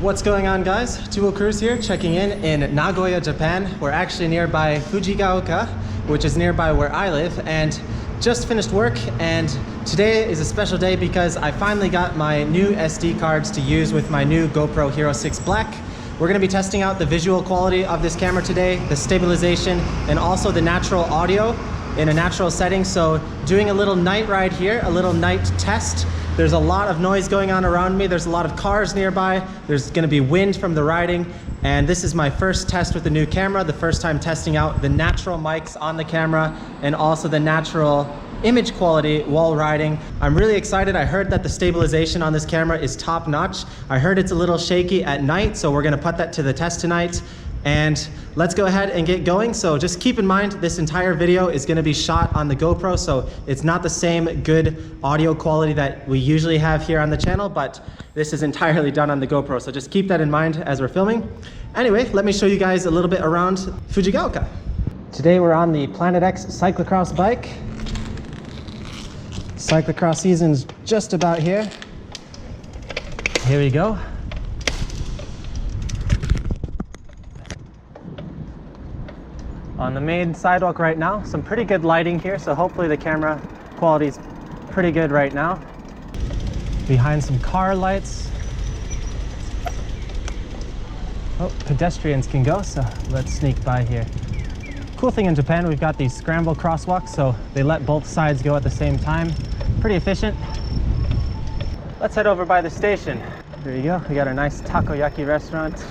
What's going on, guys? Two Crews here, checking in Nagoya, Japan. We're actually nearby Fujioka, which is nearby where I live, and just finished work. And today is a special day because I finally got my new SD cards to use with my new GoPro Hero 6 Black. We're going to be testing out the visual quality of this camera today, the stabilization, and also the natural audio in a natural setting. So doing a little night ride here, a little night test. There's a lot of noise going on around me. There's a lot of cars nearby. There's going to be wind from the riding. And this is my first test with the new camera, the first time testing out the natural mics on the camera and also the natural image quality while riding. I'm really excited. I heard that the stabilization on this camera is top notch. I heard it's a little shaky at night, so we're going to put that to the test tonight. And let's go ahead and get going. So just keep in mind, this entire video is going to be shot on the GoPro, so it's not the same good audio quality that we usually have here on the channel, but this is entirely done on the GoPro, so just keep that in mind as we're filming. Anyway, let me show you guys a little bit around Fujioka. Today we're on the Planet X cyclocross bike. Cyclocross season's just about here. Here we go. On the main sidewalk right now, some pretty good lighting here, so hopefully the camera quality is pretty good right now. Behind some car lights. Oh, pedestrians can go, so let's sneak by here. Cool thing in Japan, we've got these scramble crosswalks, so they let both sides go at the same time. Pretty efficient. Let's head over by the station. There you go, we got a nice takoyaki restaurant.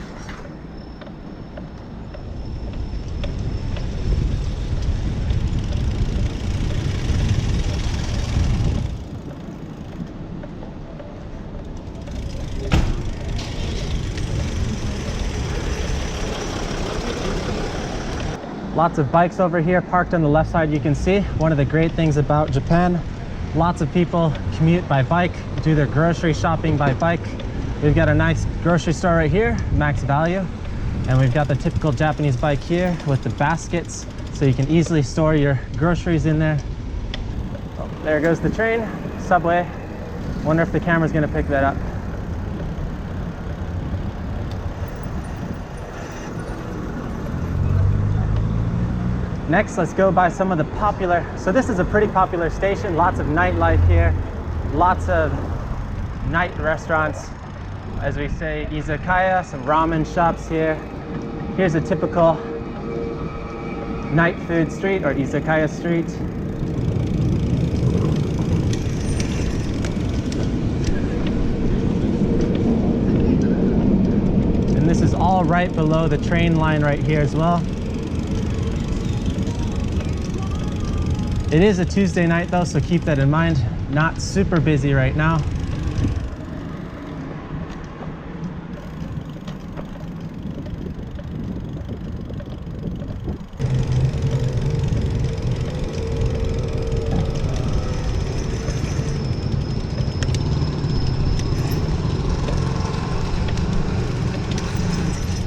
Lots of bikes over here parked on the left side, you can see. One of the great things about Japan, lots of people commute by bike, do their grocery shopping by bike. We've got a nice grocery store right here, Max Value. And we've got the typical Japanese bike here with the baskets, so you can easily store your groceries in there. Oh, there goes the train, subway. Wonder if the camera's gonna pick that up. Next, let's go by some of the popular, so this is a pretty popular station, lots of nightlife here, lots of night restaurants, as we say, izakaya, some ramen shops here. Here's a typical night food street or izakaya street. And this is all right below the train line right here as well. It is a Tuesday night though, so keep that in mind. Not super busy right now.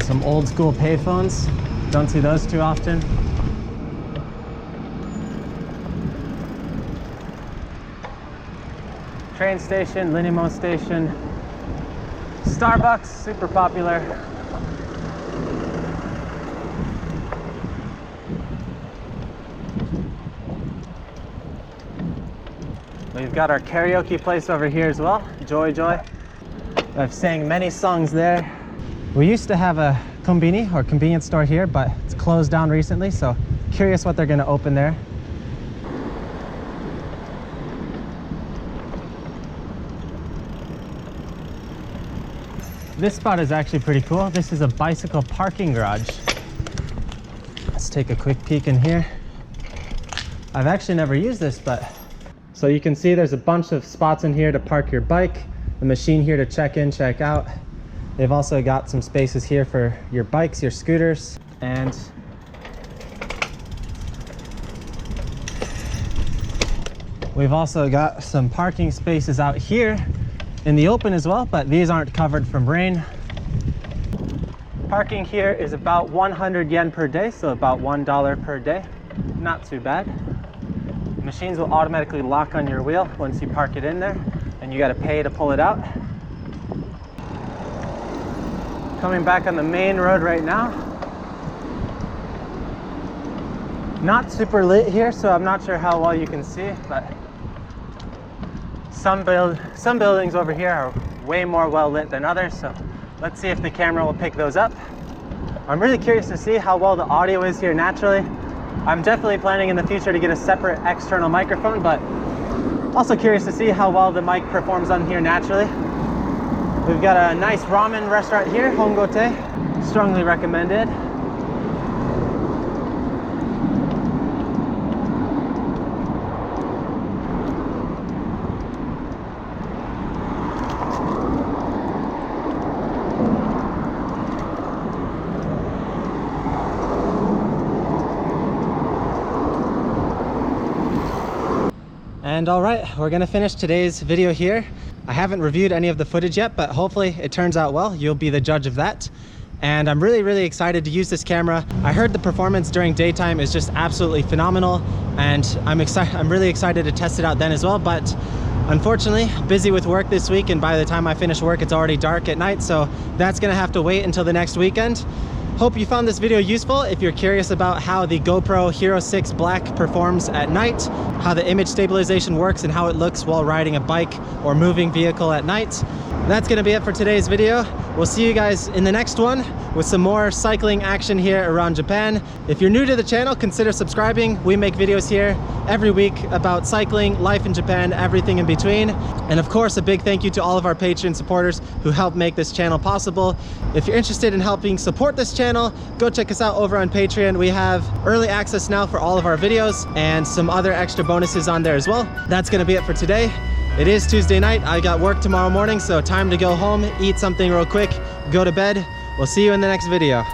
Some old school payphones. Don't see those too often. Train station, Linimo station, Starbucks, super popular. We've got our karaoke place over here as well, Joy Joy. I've sang many songs there. We used to have a konbini or convenience store here, but it's closed down recently, so curious what they're gonna open there. This spot is actually pretty cool. This is a bicycle parking garage. Let's take a quick peek in here. I've actually never used this, but so you can see there's a bunch of spots in here to park your bike, the machine here to check in, check out. They've also got some spaces here for your bikes, your scooters, and we've also got some parking spaces out here in the open as well, but these aren't covered from rain. Parking here is about 100 yen per day, so about $1 per day. Not too bad. Machines will automatically lock on your wheel once you park it in there, and you got to pay to pull it out. Coming back on the main road right now. Not super lit here, so I'm not sure how well you can see, but some buildings over here are way more well lit than others, so let's see if the camera will pick those up. I'm really curious to see how well the audio is here naturally. I'm definitely planning in the future to get a separate external microphone, but also curious to see how well the mic performs on here naturally. We've got a nice ramen restaurant here, Hongote, strongly recommended. And all right, we're gonna finish today's video here. I haven't reviewed any of the footage yet, but hopefully it turns out well. You'll be the judge of that. And I'm really excited to use this camera. I heard the performance during daytime is just absolutely phenomenal, and I'm really excited to test it out then as well. But unfortunately, busy with work this week, and by the time I finish work, it's already dark at night, so that's gonna have to wait until the next weekend. Hope you found this video useful. If you're curious about how the GoPro Hero 6 Black performs at night, how the image stabilization works, and how it looks while riding a bike or moving vehicle at night, that's gonna be it for today's video. We'll see you guys in the next one with some more cycling action here around Japan. If you're new to the channel, consider subscribing. We make videos here every week about cycling, life in Japan, everything in between. And of course, a big thank you to all of our Patreon supporters who help make this channel possible. If you're interested in helping support this channel, go check us out over on Patreon. We have early access now for all of our videos and some other extra bonuses on there as well. That's gonna be it for today. It is Tuesday night. I got work tomorrow morning, so time to go home, eat something real quick, go to bed. We'll see you in the next video.